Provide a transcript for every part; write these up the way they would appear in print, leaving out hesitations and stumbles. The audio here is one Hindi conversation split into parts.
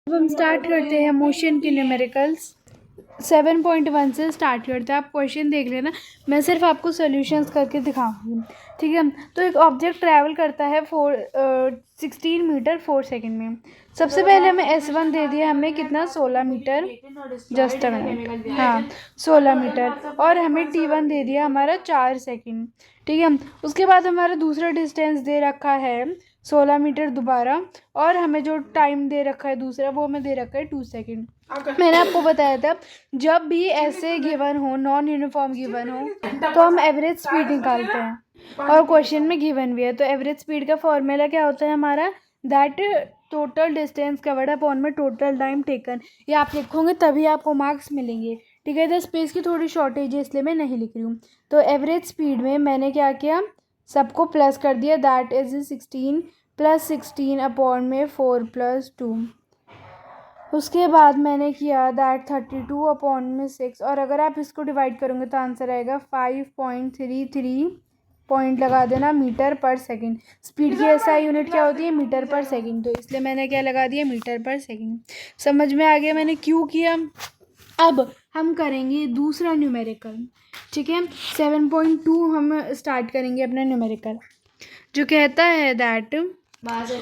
अब हम स्टार्ट करते हैं मोशन के न्यूमेरिकल्स 7.1 से स्टार्ट करते हैं। आप क्वेश्चन देख लेना, मैं सिर्फ आपको सॉल्यूशंस करके दिखाऊंगी, ठीक है। तो एक ऑब्जेक्ट ट्रैवल करता है 16 मीटर 4 सेकंड में। सबसे पहले हमें S1 दे दिया, हमें कितना 16 मीटर, जस्ट अ मिनट, हाँ 16 मीटर, और हमें T1 दे दिया हमारा 4 सेकंड, ठीक है। उसके बाद हमारा दूसरा डिस्टेंस दे रखा है 16 मीटर दोबारा, और हमें जो टाइम दे रखा है दूसरा वो हमें दे रखा है 2 सेकंड। मैंने आपको बताया था जब भी ऐसे गिवन हो, नॉन यूनिफॉर्म गिवन हो, तो हम एवरेज स्पीड निकालते हैं, और क्वेश्चन में गिवन भी है। तो एवरेज स्पीड का फॉर्मूला क्या होता है हमारा, that total distance covered upon में टोटल टाइम टेकन। ये आप लिखोगे तभी आपको मार्क्स मिलेंगे, ठीक है। तो स्पेस की थोड़ी शॉर्टेज है इसलिए मैं नहीं लिख रही हूँ। तो एवरेज स्पीड में मैंने क्या किया, सबको प्लस कर दिया, दैट इज 16 + 16 अपॉन में 4 + 2। उसके बाद मैंने किया दैट 32 अपॉन में 6, और अगर आप इसको डिवाइड करोगे तो आंसर आएगा 5.33 पॉइंट लगा देना मीटर पर सेकंड। स्पीड की ऐसा यूनिट क्या होती है, मीटर पर सेकंड, तो इसलिए मैंने क्या लगा दिया, मीटर पर सेकंड। समझ में आ गया मैंने क्यों किया। अब हम करेंगे दूसरा न्यूमेरिकल, ठीक है। 7.2 हम स्टार्ट करेंगे अपना न्यूमेरिकल, जो कहता है दैट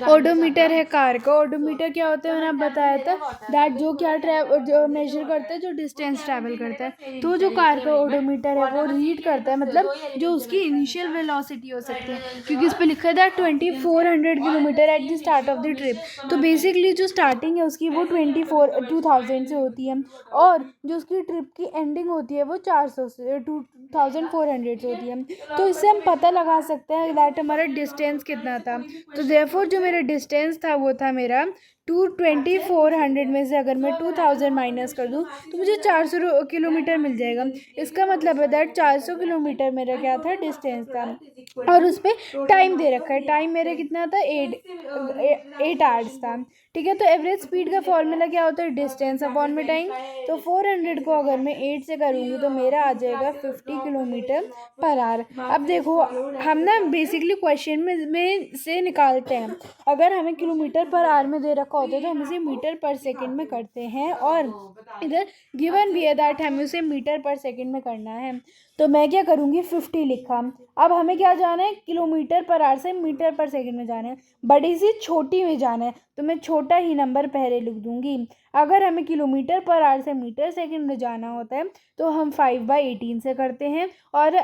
ओडोमीटर है कार का। ओडोमीटर क्या होता है मैंने आप बताया था, दैट जो क्या जो मेजर करता है, जो डिस्टेंस ट्रैवल करता है। तो जो कार का ओडोमीटर है वो रीड करता है, मतलब जो उसकी इनिशियल वेलोसिटी हो सकती है, क्योंकि इस पर लिखा है that 2400 kilometre at the start of the trip. तो बेसिकली जो स्टार्टिंग है उसकी वो 2000 से होती है, और जो उसकी ट्रिप की एंडिंग होती है वो 400 से 2400 से होती है। तो इससे हम पता लगा सकते हैं दैट हमारा डिस्टेंस कितना था। तो देयरफॉर जो मेरा डिस्टेंस था वो था मेरा 2400 में से अगर मैं 2000 माइनस कर दूं तो मुझे 400 किलोमीटर मिल जाएगा। इसका मतलब है दैट 400 किलोमीटर मेरा क्या था, डिस्टेंस था, और उस पर टाइम दे रखा है। टाइम मेरा कितना था, 8 आवर्स था, ठीक है। तो एवरेज स्पीड का फॉर्मूला क्या होता है, डिस्टेंस अपॉन में टाइम। तो 400 को अगर मैं 8 से करूँगी तो मेरा आ जाएगा 50 किलोमीटर पर आवर। अब देखो हम ना बेसिकली क्वेश्चन में से निकालते हैं, अगर हमें किलोमीटर पर आवर में दे रखा होता है तो हम इसे मीटर पर सेकंड में करते हैं, और इधर गिवन भी है दैट हमें उसे मीटर पर सेकंड में करना है। तो मैं क्या करूँगी, 50 लिखा। अब हमें क्या जाना है, किलोमीटर पर आवर से मीटर पर सेकंड में जाना है, बड़ी सी छोटी में जाना है, तो मैं छोटा ही नंबर पहले लिख दूंगी। अगर हमें किलोमीटर पर आवर से मीटर सेकंड में जाना होता है तो हम 5/18 से करते हैं, और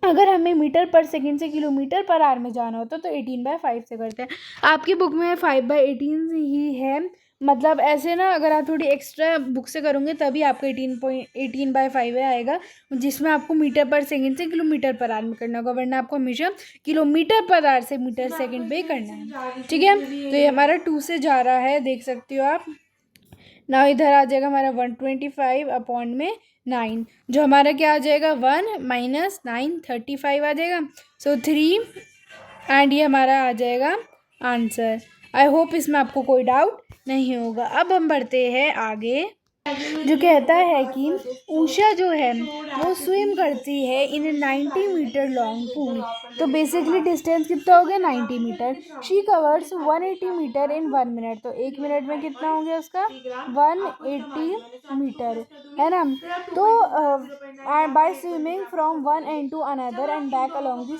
अगर हमें मीटर पर सेकंड से किलोमीटर पर आवर में जाना होता तो 18/5 से करते हैं। आपकी बुक में 5/18 ही है, मतलब ऐसे ना अगर आप थोड़ी एक्स्ट्रा बुक से करोगे तभी आपको 18/5 आएगा, जिसमें आपको मीटर पर सेकंड से किलोमीटर पर आवर में करना होगा, वरना आपको हमेशा किलोमीटर पर आवर से मीटर सेकंड पे करना है, ठीक है। तो ये हमारा 2 से जा रहा है, देख सकते हो आप ना। इधर आ जाएगा हमारा 125 अपॉन में 9, जो हमारा क्या आ जाएगा, 1 - 9 35 आ जाएगा। सो 3, एंड ये हमारा आ जाएगा आंसर। आई होप इसमें आपको कोई डाउट नहीं होगा। अब हम बढ़ते हैं आगे, जो कहता है कि उषा जो है वो स्विम करती है इन 90 मीटर लॉन्ग पूल। तो बेसिकली डिस्टेंस कितना हो गया, 90 meter. She covers 180 meter in 1 minute. तो 1 मिनट में कितना हो गया उसका, 180 मीटर, है ना। तो by swimming from one end to another end back along the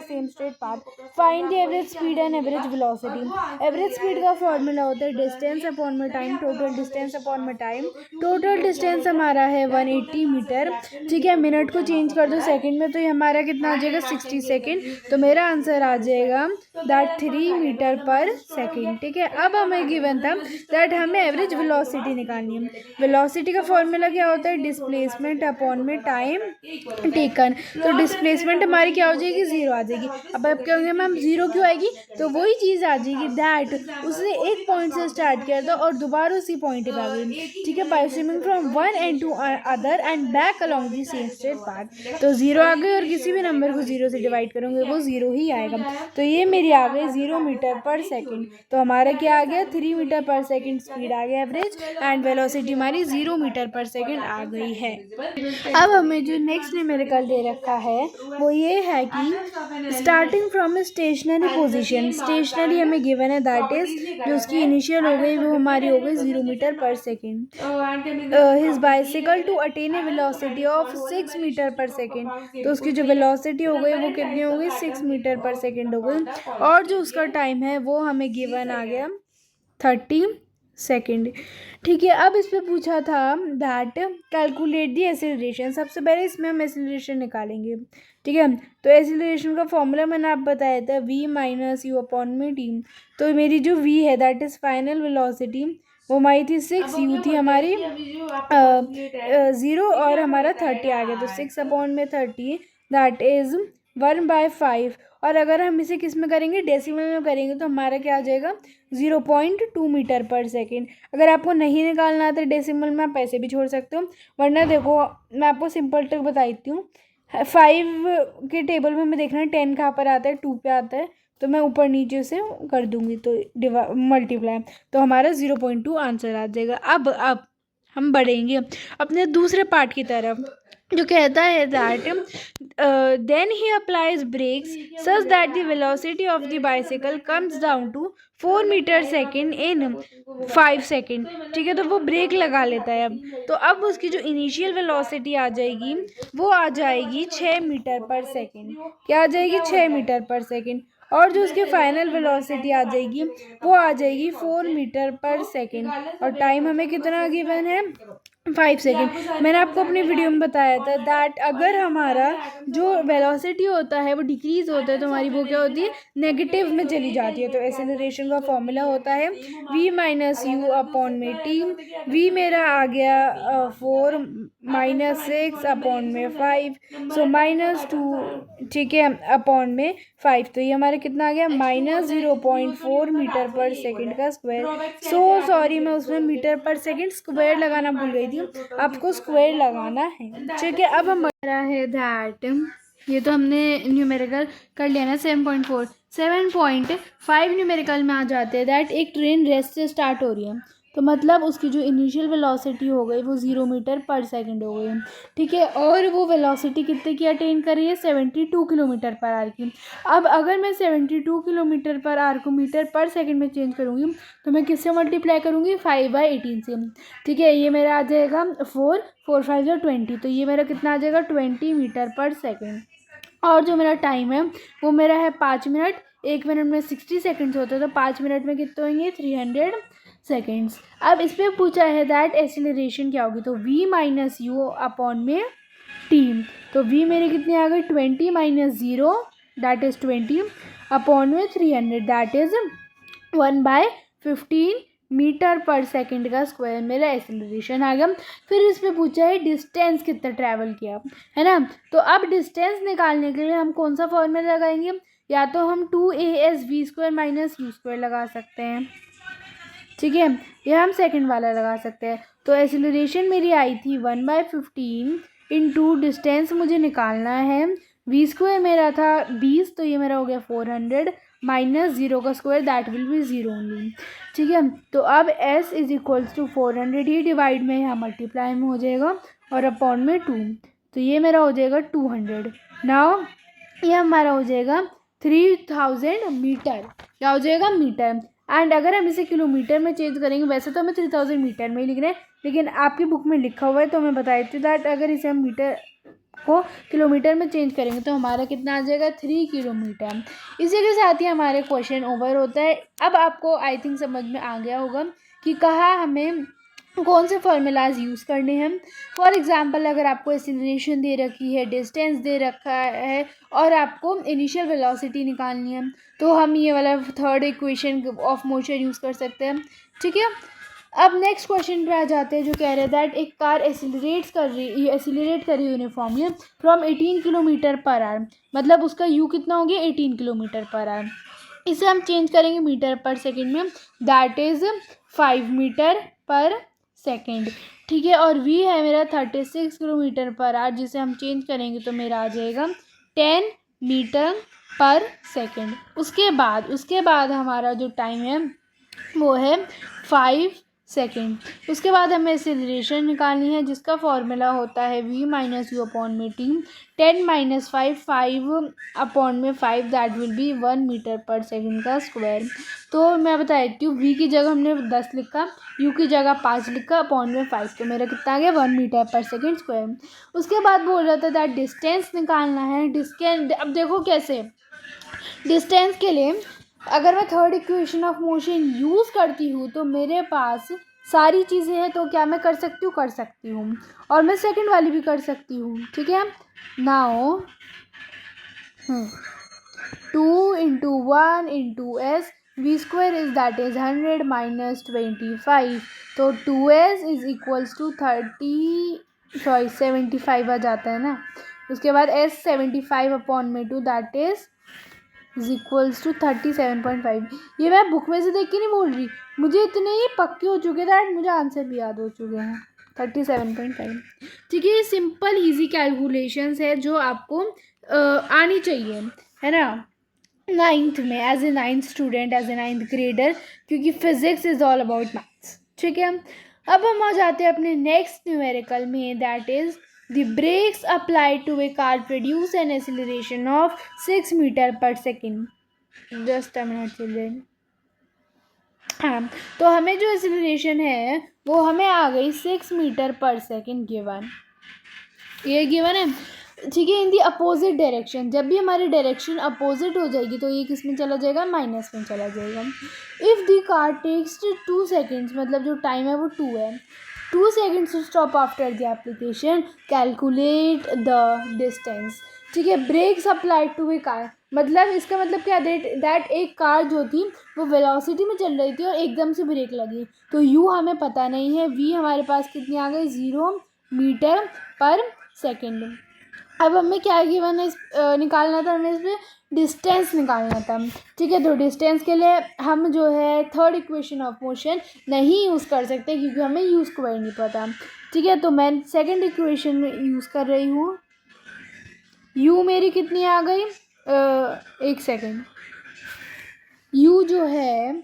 same straight path, find the average speed and average velocity. Average speed का फॉर्मूला होता है डिस्टेंस अपॉन में टाइम, टोटल डिस्टेंस अपॉन में टाइम। टोटल डिस्टेंस हमारा है 180 मीटर, ठीक है। मिनट को चेंज कर दो सेकंड में तो ये हमारा कितना आ जाएगा, 60 सेकंड। तो मेरा आंसर आ जाएगा दैट 3 मीटर पर सेकंड, ठीक है। अब हमें गिवन था दैट हमें एवरेज वेलोसिटी निकालनी है। वेलोसिटी का फॉर्मूला क्या होता है, डिस्प्लेसमेंट अपॉन में टाइम टेकन। तो डिस्प्लेसमेंट हमारी क्या हो जाएगी, 0 आ जाएगी। अब आप कहोगे मैम 0 क्यों आएगी, तो वही चीज़ आ जाएगी दैट उसने एक पॉइंट से स्टार्ट किया था और दोबारा उसी पॉइंट पे आ गई, ठीक है। By swimming from one end to other end back along the same straight path. तो 0 आ गए और किसी भी नंबर को 0 से डिवाइड करोगे वो 0 ही आएगा। तो ये मेरी आ गई 0 मीटर पर सेकेंड। तो हमारा क्या आ गया 3 मीटर पर सेकेंड स्पीड आ गया एवरेज, एंड वेलोसिटी हमारी 0 मीटर पर सेकेंड आ गई है। अब हमें जो नेक्स्ट न्यूमेरिकल दे रखा है वो ये है कि starting from a stationary position, stationary हमें गिवन है, दैट इज जो उसकी इनिशियल हो गई वो हमारी हो गई 0 meter per second. His bicycle to attain a velocity of 6 meter per second. तो उसकी जो वेलोसिटी हो गई वो कितनी हो गई 6 मीटर पर सेकेंड हो गई, और जो उसका टाइम है वो हमें गिवन आ गया 30 सेकेंड। ठीक है, अब इस पे पूछा था दैट कैलकुलेट दी एसिलरेशन। सबसे पहले इसमें हम एसिलरेशन निकालेंगे। ठीक है, तो एसिलरेशन का फॉर्मूला मैंने आप बताया था v माइनस यू अपॉन में टी। तो मेरी जो v है दैट इज़ फाइनल वेलोसिटी, वो हमारी थी 6, यू थी हमारी 0 और हमारा 30 आ गया। तो 6 अपॉन में 30 दैट इज़ 1/5। और अगर हम इसे किस में करेंगे डेसिमल में करेंगे तो हमारा क्या आ जाएगा 0.2 मीटर पर सेकेंड। अगर आपको नहीं निकालना आता डेसिमल में आप पैसे भी छोड़ सकते हो, वरना देखो मैं आपको सिंपल ट्रिक बता देती हूँ। 5 के टेबल में हमें देखना है 10 कहाँ पर आता है, 2 पे आता है, तो मैं ऊपर नीचे से कर दूंगी तो मल्टीप्लाई, तो हमारा 0.2 आंसर आ जाएगा। अब हम बढ़ेंगे अपने दूसरे पार्ट की तरफ, जो कहता है that then he applies brakes such that the velocity of the bicycle comes down to 4 meter second in 5 second. ठीक है, तो वो ब्रेक लगा लेता है। तो अब उसकी जो इनिशियल वेलोसिटी आ जाएगी वो आ जाएगी 6 मीटर पर सेकेंड। क्या आ जाएगी 6 मीटर पर सेकेंड, और जो उसकी फाइनल वेलोसिटी आ जाएगी वो आ जाएगी 4 मीटर पर सेकेंड। और टाइम हमें कितना गिवन है 5 सेकेंड। मैंने आपको अपनी वीडियो में बताया था दैट अगर हमारा जो वेलोसिटी होता है वो डिक्रीज होता है तो हमारी वो क्या होती है नेगेटिव में चली जाती है। तो एक्सेलरेशन का फॉर्मूला होता है v माइनस यू अपॉन में टी। v मेरा आ गया 4 माइनस 6 अपॉन में 5, सो -2 ठीक है अपॉन में 5। तो ये हमारे कितना आ गया -0.4 मीटर पर सेकेंड का स्क्वायर। सो सॉरी मैं उसमें मीटर पर सेकेंड स्क्वायर लगाना भूल गई थी, आपको स्क्वायर लगाना है। ठीक है, अब हम बढ़ रहा है दैट ये तो हमने न्यूमेरिकल कर लिया ना 7.4। 7.5 न्यूमेरिकल में आ जाते हैं दैट एक ट्रेन रेस्ट से स्टार्ट हो रही है, तो मतलब उसकी जो इनिशियल वेलोसिटी हो गई वो 0 मीटर पर सेकेंड हो गई। ठीक है, और वो वेलोसिटी कितने की अटेन कर रही है 72 किलोमीटर पर आवर की। अब अगर मैं 72 किलोमीटर पर आवर को मीटर पर सेकेंड में चेंज करूँगी तो मैं किससे मल्टीप्लाई करूँगी 5/18 से। ठीक है, ये मेरा आ जाएगा 4 4 5 20, तो ये मेरा कितना आ जाएगा 20 मीटर पर सेकेंड। और जो मेरा टाइम है वो मेरा है 5 मिनट। 1 मिनट में 60 सेकेंड्स होते हैं, तो 5 मिनट में कितने होंगे 300 सेकेंड्स। अब इस पर पूछा है दैट एक्सीलरेशन क्या होगी, तो v माइनस यू अपॉन में टी। तो v मेरे कितने आ गए 20 माइनस 0 दैट इज़ 20 अपॉन में 300 that is 1/15 metre per second का स्क्वायर मेरा एक्सेलरेशन आ गया। फिर इस पे पूछा है डिस्टेंस कितना ट्रैवल किया है ना। तो अब डिस्टेंस निकालने के लिए हम कौन सा फॉर्मूला लगाएंगे, या तो हम 2ASV² माइनस u² लगा सकते हैं। ठीक है, या हम सेकंड वाला लगा सकते हैं। तो एक्सेलरेशन मेरी आई थी 1/15 इंटू डिस्टेंस मुझे निकालना है v² मेरा था 20, तो ये मेरा हो गया 400 माइनस 0 का square that will be 0 only. ठीक है, तो अब s इज इक्वल्स टू 400, ये डिवाइड में यहाँ मल्टीप्लाई में हो जाएगा और अपॉन में 2, तो ये मेरा हो जाएगा 200। नाउ ये हमारा हो जाएगा 3000 मीटर, क्या हो जाएगा मीटर। एंड अगर हम इसे किलोमीटर में चेंज करेंगे, वैसे तो हमें 3000 मीटर में ही लिख रहे हैं, लेकिन आपकी बुक में लिखा हुआ है तो मैं बता देती हूँ दैट अगर इसे हम मीटर को किलोमीटर में चेंज करेंगे तो हमारा कितना आ जाएगा 3 किलोमीटर। इसी के साथ ही हमारे क्वेश्चन ओवर होता है। अब आपको आई थिंक समझ में आ गया होगा कि कहाँ हमें कौन से फॉर्मूलाज यूज़ करने हैं। फॉर एग्जांपल अगर आपको एक्सीलरेशन दे रखी है, डिस्टेंस दे रखा है और आपको इनिशियल वेलोसिटी निकालनी है, तो हम ये वाला third equation of motion use कर सकते हैं। ठीक है, अब नेक्स्ट क्वेश्चन पे आ जाते हैं जो कह रहे हैं दैट एक कार एक्सीलरेट कर रही है uniformly from 18 kilometre per hour, मतलब उसका यू कितना हो गया 18 किलोमीटर पर आवर। इसे हम चेंज करेंगे मीटर पर सेकेंड में, that is 5 metre per second, ठीक है। और v है मेरा 36 किलोमीटर पर आवर, जिसे हम चेंज करेंगे तो मेरा आ जाएगा 10 मीटर पर सेकेंड। उसके बाद हमारा जो टाइम है वो है 5 सेकेंड। उसके बाद हमें एक्सेलरेशन निकालनी है, जिसका फॉर्मूला होता है v माइनस यू अपॉन में t। 10 माइनस 5 अपॉन में 5 that will be 1 metre per second का स्क्वायर। तो मैं बता देती हूँ, v की जगह हमने 10 लिखा, u की जगह 5 लिखा, अपॉन में 5, तो मेरा कितना आ गया 1 मीटर पर सेकेंड स्क्वायर। उसके बाद बोल रहा था दैट डिस्टेंस निकालना है। डिस्टेंस अब देखो कैसे, डिस्टेंस के लिए अगर मैं third equation of motion use करती हूँ तो मेरे पास सारी चीज़ें हैं, तो क्या मैं कर सकती हूँ और मैं सेकंड वाली भी कर सकती हूँ, ठीक है। Now 2 into 1 into s, v square is that is 100 minus 25, तो 2s इज इक्वल्स टू 75 आ जाता है ना। उसके बाद s 75 अपॉन में 2 दैट इज इक्वल्स टू 37.5। ये मैं बुक में से देख के नहीं बोल रही, मुझे इतने ही पक्के हो चुके थे, मुझे आंसर भी याद हो चुके हैं 37.5। ठीक है, ये सिंपल इजी कैलकुलेशंस है जो आपको आनी चाहिए, है ना, नाइन्थ में as a ninth student, as a ninth grader, क्योंकि physics is all about maths. ठीक है, अब हम आ जाते हैं अपने नेक्स्ट न्यूमेरिकल में, that is the brakes applied to a car produce an acceleration of 6 meter per second. Just a minute children. हाँ, तो हमें जो एक्सीलरेशन है वो हमें आ गई 6 मीटर पर सेकेंड गिवन, ये गिवन है, ठीक है। इन दी अपोजिट डायरेक्शन, जब भी हमारी डायरेक्शन अपोजिट हो जाएगी तो ये किस में चला जाएगा, माइनस में चला जाएगा। If the car takes 2 seconds, मतलब जो टाइम है वो 2 है, 2 seconds to stop after the application, calculate the distance। ठीक है, brakes applied to a car, मतलब इसका मतलब क्या, दैट एक कार जो थी वो वेलोसिटी में चल रही थी और एकदम से ब्रेक लगी, तो यू हमें पता नहीं है, वी हमारे पास कितनी आ गई 0 मीटर पर सेकेंड। अब हमें क्या गिवन है, निकालना था हमें इसमें डिस्टेंस निकालना था। ठीक है, तो डिस्टेंस के लिए हम जो है थर्ड इक्वेशन ऑफ मोशन नहीं यूज़ कर सकते क्योंकि हमें यू स्क्वायर नहीं पता। ठीक है, तो मैं सेकंड इक्वेशन में यूज़ कर रही हूँ। यू मेरी कितनी आ गई, एक सेकेंड, यू जो है,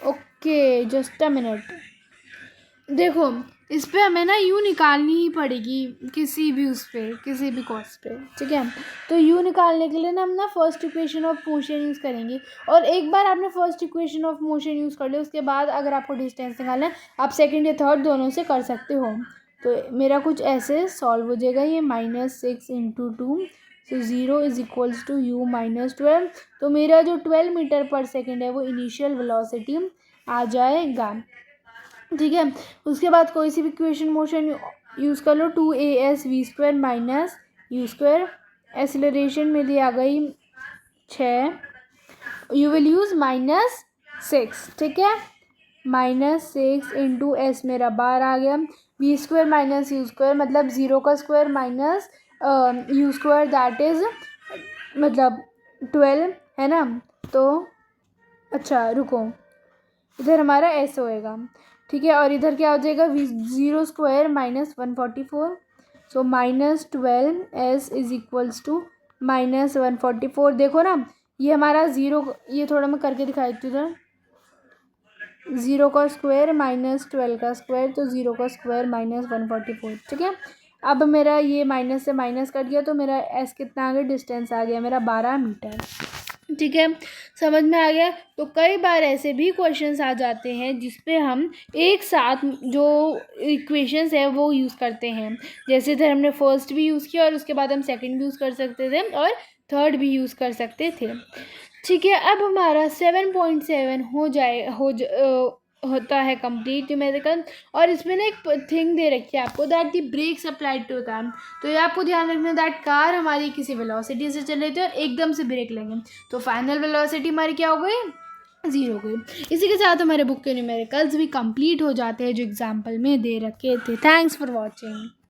ओके जस्ट अ मिनट, देखो इस पर हमें ना यू निकालनी ही पड़ेगी किसी भी उस पर, किसी भी कॉस्ट पे। ठीक है, तो यू निकालने के लिए ना हम ना first equation of motion use करेंगे, और एक बार आपने first equation of motion use कर लिया उसके बाद अगर आपको डिस्टेंस निकालना है आप सेकंड या थर्ड दोनों से कर सकते हो। तो मेरा कुछ ऐसे सॉल्व हो जाएगा, ये -6 into 2, so 0 is equals to u -12, तो मेरा जो 12 मीटर पर सेकेंड है वो इनिशियल वेलोसिटी आ जाएगा। ठीक है, उसके बाद कोई सी भी इक्वेशन मोशन यूज़ कर लो, 2as v square minus you square, acceleration मेरी आ गई 6, यू विल यूज़ -6। ठीक है, -6 इंटू एस मेरा 12 आ गया, v square minus you square मतलब 0 का square minus you square that is मतलब 12, है ना। तो अच्छा रुको, इधर हमारा एस होएगा, ठीक है, और इधर क्या हो जाएगा, 0 square minus 144, so -12s is equals to -144। देखो ना ये हमारा 0, ये थोड़ा मैं करके दिखाई देती हूँ इधर, 0 का स्क्वायर -12 का स्क्वायर, तो 0 का स्क्वायर -144। ठीक है, अब मेरा ये माइनस से माइनस कट गया तो मेरा एस कितना आ गया, डिस्टेंस आ गया मेरा 12 मीटर। ठीक है, समझ में आ गया। तो कई बार ऐसे भी क्वेश्चंस आ जाते हैं जिस पे हम एक साथ जो इक्वेशंस है वो यूज़ करते हैं, जैसे इधर हमने फर्स्ट भी यूज़ किया और उसके बाद हम सेकंड भी यूज़ कर सकते थे और थर्ड भी यूज़ कर सकते थे। ठीक है, अब हमारा 7.7 होता है कंप्लीट न्यूमेरिकल, और इसमें ना एक थिंग दे रखी है आपको, that the brakes applied to car. तो ये आपको ध्यान रखना है दैट कार हमारी किसी वेलोसिटी से चल रही थी और एकदम से ब्रेक लेंगे तो फाइनल वेलोसिटी हमारी क्या हो गई, 0 हो गई। इसी के साथ हमारे बुक के न्यूमेरिकल्स भी कंप्लीट हो जाते हैं जो एग्जाम्पल में दे रखे थे। Thanks for watching.